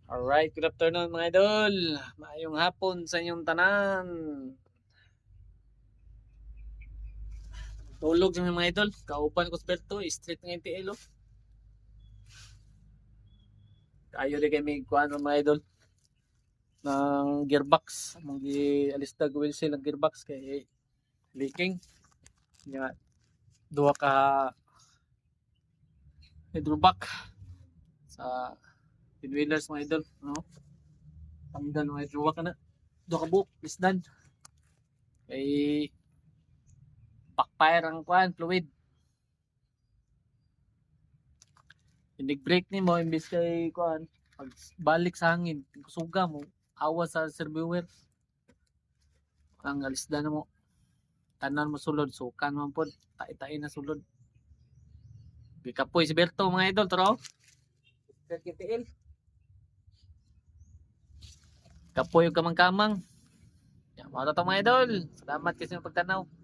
Alright, good afternoon mga idol. Maayong hapon sa inyong tanan. Tulog sa mga idol. Kaupan ko sa Berto, street ng NTL. Kayo rin kami kuhan mga idol ng gearbox. Mong gialistag wheel ng gearbox kay leaking. Nga, duha ka hydrovac sa pinwheelers mga idol. No? Tanggal mga hydrovac na. Duha ka buok, lisdan. Kay backfire ang kuhan, fluid. Inig-break ni mo imbis kay kuan pag balik sa hangin suga mo awa sa serbuwer ang alisda na mo tanan mo sulod sukan man pod tai-tai na sulod bikapoy si Berto mga idol tro KTL kapoy og kamang-kamang ya mao to mga idol salamat kasi sa pagtanaw.